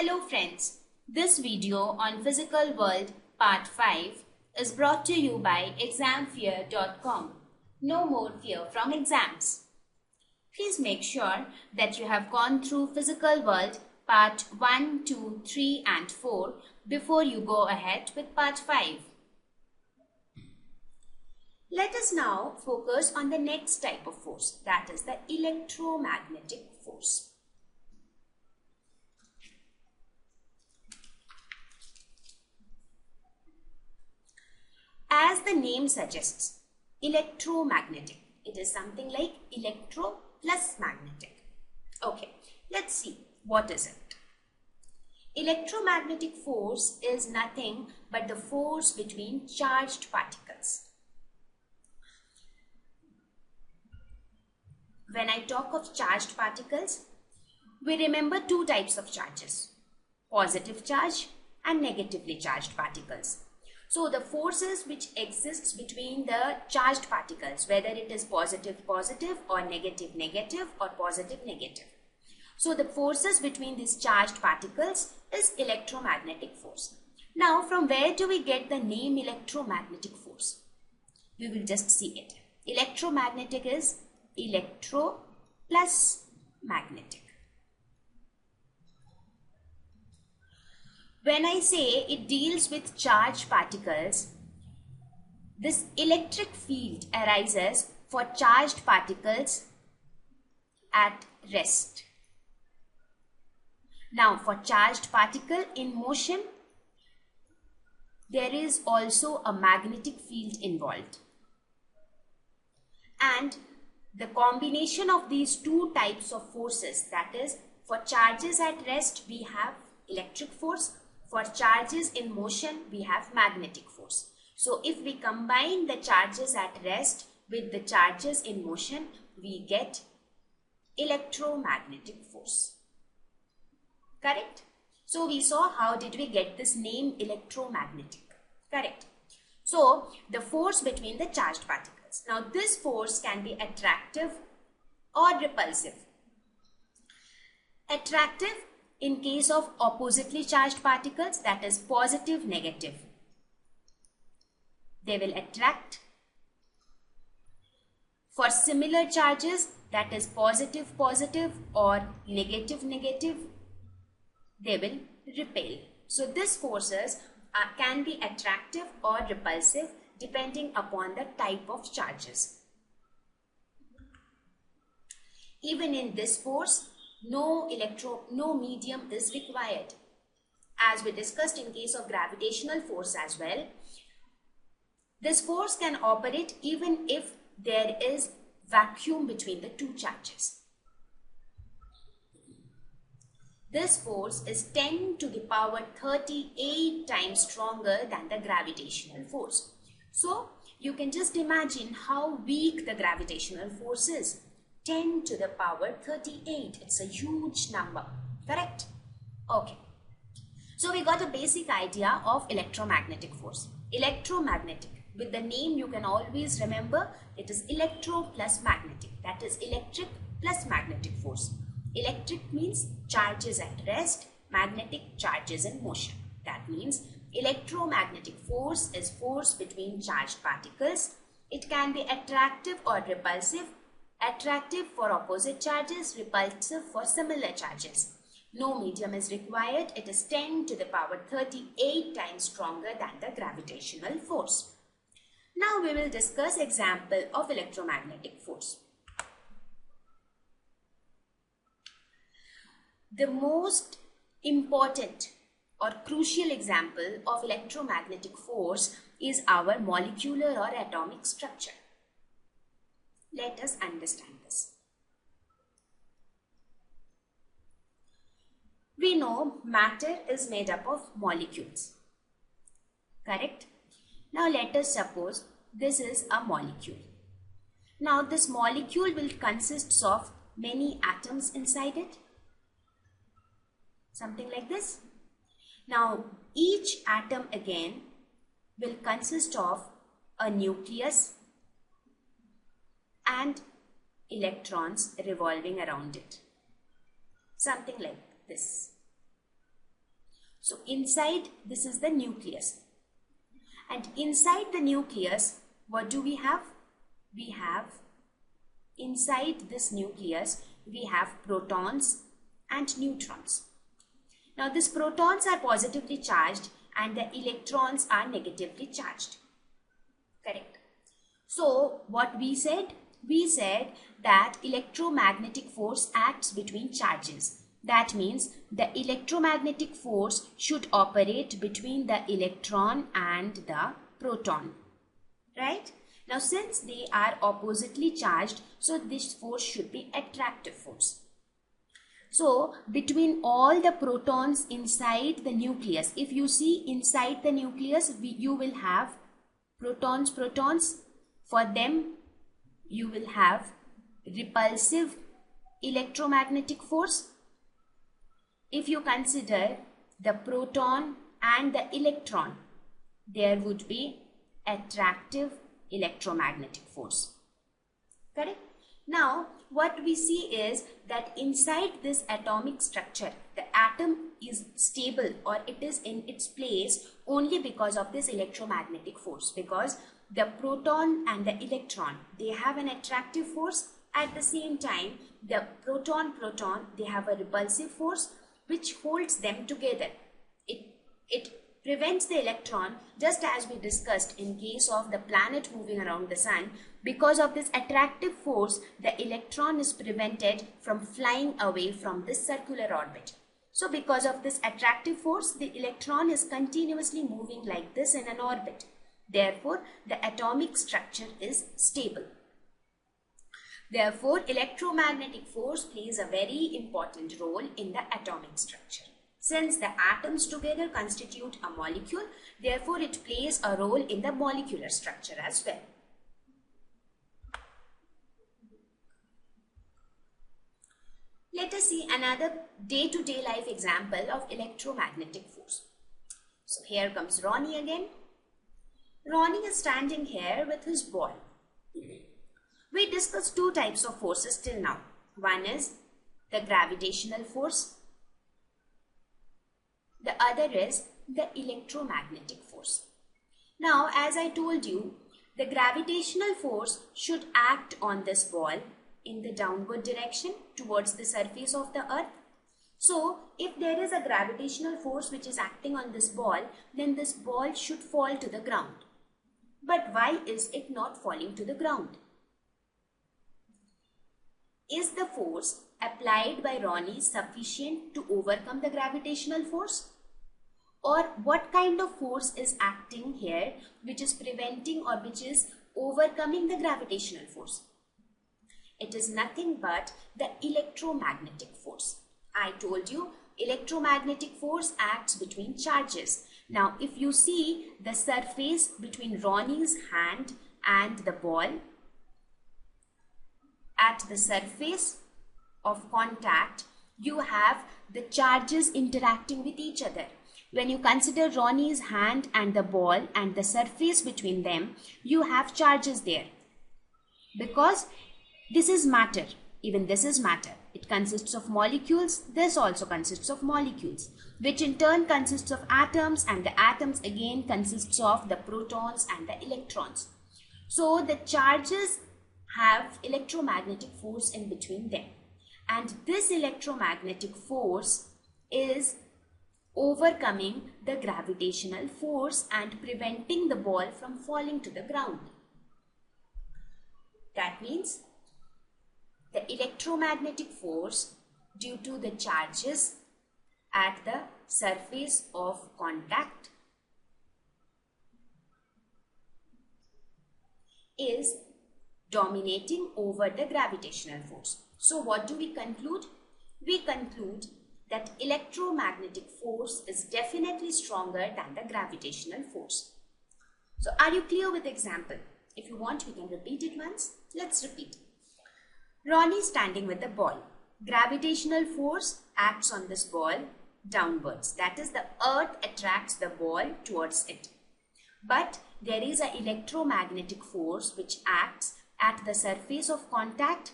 Hello friends, this video on Physical World Part 5 is brought to you by ExamFear.com. No more fear from exams. Please make sure that you have gone through Physical World Part 1, 2, 3 and 4 before you go ahead with Part 5. Let us now focus on the next type of force, that is the electromagnetic force. As the name suggests, electromagnetic. It is something like electro plus magnetic. Okay, let's see what is it. Electromagnetic force is nothing but the force between charged particles. When I talk of charged particles, we remember two types of charges, positive charge and negatively charged particles. So the forces which exists between the charged particles, whether it is positive positive or negative negative or positive negative. So the forces between these charged particles is electromagnetic force. Now from where do we get the name electromagnetic force? We will just see it. Electromagnetic is electro plus magnetic. When I say it deals with charged particles, this electric field arises for charged particles at rest. Now, for charged particle in motion, there is also a magnetic field involved. And the combination of these two types of forces, that is, for charges at rest, we have electric force. For charges in motion, we have magnetic force. So if we combine the charges at rest with the charges in motion, we get electromagnetic force. Correct? So we saw how did we get this name electromagnetic. Correct? So the force between the charged particles. Now this force can be attractive or repulsive. Attractive in case of oppositely charged particles, that is positive, negative. They will attract. For similar charges, that is positive, positive or negative, negative, they will repel. So these forces can be attractive or repulsive depending upon the type of charges. Even in this force, no medium is required. As we discussed in case of gravitational force as well, this force can operate even if there is vacuum between the two charges. This force is 10 to the power 38 times stronger than the gravitational force. So you can just imagine how weak the gravitational force is. 10 to the power 38. It's a huge number. Correct? Okay. So we got a basic idea of electromagnetic force. Electromagnetic. With the name you can always remember it is electro plus magnetic. That is electric plus magnetic force. Electric means charges at rest. Magnetic charges in motion. That means electromagnetic force is force between charged particles. It can be attractive or repulsive. Attractive for opposite charges, repulsive for similar charges. No medium is required. It is 10 to the power 38 times stronger than the gravitational force. Now we will discuss example of electromagnetic force. The most important or crucial example of electromagnetic force is our molecular or atomic structure. Let us understand this. We know matter is made up of molecules. Correct? Now let us suppose this is a molecule. Now this molecule will consist of many atoms inside it. Something like this. Now each atom again will consist of a nucleus and electrons revolving around it. Something like this. So inside, this is the nucleus. And inside the nucleus, what do we have? We have, inside this nucleus, we have protons and neutrons. Now these protons are positively charged and the electrons are negatively charged. Correct. So what we said? We said that electromagnetic force acts between charges. That means the electromagnetic force should operate between the electron and the proton. Right? Now since they are oppositely charged, so this force should be attractive force. So between all the protons inside the nucleus, if you see inside the nucleus, you will have protons. For them, you will have repulsive electromagnetic force. If you consider the proton and the electron, there would be attractive electromagnetic force. Correct? Now, what we see is that inside this atomic structure, the atom is stable or it is in its place only because of this electromagnetic force. Because the proton and the electron, they have an attractive force. At the same time, the proton, they have a repulsive force which holds them together. It prevents the electron, just as we discussed in case of the planet moving around the sun. Because of this attractive force, the electron is prevented from flying away from this circular orbit. So because of this attractive force, the electron is continuously moving like this in an orbit. Therefore, the atomic structure is stable. Therefore, electromagnetic force plays a very important role in the atomic structure. Since the atoms together constitute a molecule, therefore it plays a role in the molecular structure as well. Let us see another day-to-day life example of electromagnetic force. So here comes Ronnie again. Ronnie is standing here with his ball. We discussed two types of forces till now. One is the gravitational force. The other is the electromagnetic force. Now, as I told you, the gravitational force should act on this ball in the downward direction towards the surface of the earth. So, if there is a gravitational force which is acting on this ball, then this ball should fall to the ground. But why is it not falling to the ground? Is the force applied by Ronnie sufficient to overcome the gravitational force? Or what kind of force is acting here which is preventing or which is overcoming the gravitational force? It is nothing but the electromagnetic force. I told you electromagnetic force acts between charges. Now if you see the surface between Ronnie's hand and the ball, at the surface of contact, you have the charges interacting with each other. When you consider Ronnie's hand and the ball and the surface between them, you have charges there. Because this is matter, even this is matter. It consists of molecules, this also consists of molecules, which in turn consists of atoms, and the atoms again consists of the protons and the electrons. So the charges have electromagnetic force in between them, and this electromagnetic force is overcoming the gravitational force and preventing the ball from falling to the ground. That means the electromagnetic force due to the charges at the surface of contact is dominating over the gravitational force. So what do we conclude? We conclude that electromagnetic force is definitely stronger than the gravitational force. So are you clear with the example? If you want, we can repeat it once. Let's repeat. Ronnie standing with the ball. Gravitational force acts on this ball downwards. That is, the earth attracts the ball towards it. But there is an electromagnetic force which acts at the surface of contact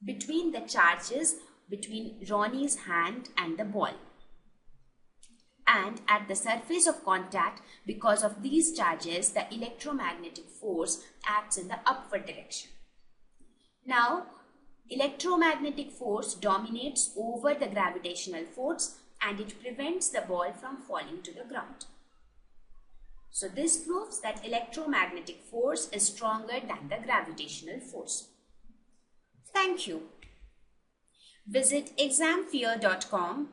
between the charges between Ronnie's hand and the ball. and at the surface of contact, because of these charges, the electromagnetic force acts in the upward direction. Now, electromagnetic force dominates over the gravitational force and it prevents the ball from falling to the ground. So this proves that electromagnetic force is stronger than the gravitational force. Thank you. Visit ExamFear.com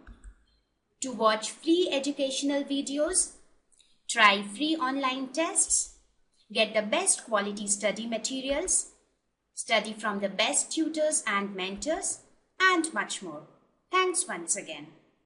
to watch free educational videos, try free online tests, get the best quality study materials, study from the best tutors and mentors, and much more. Thanks once again.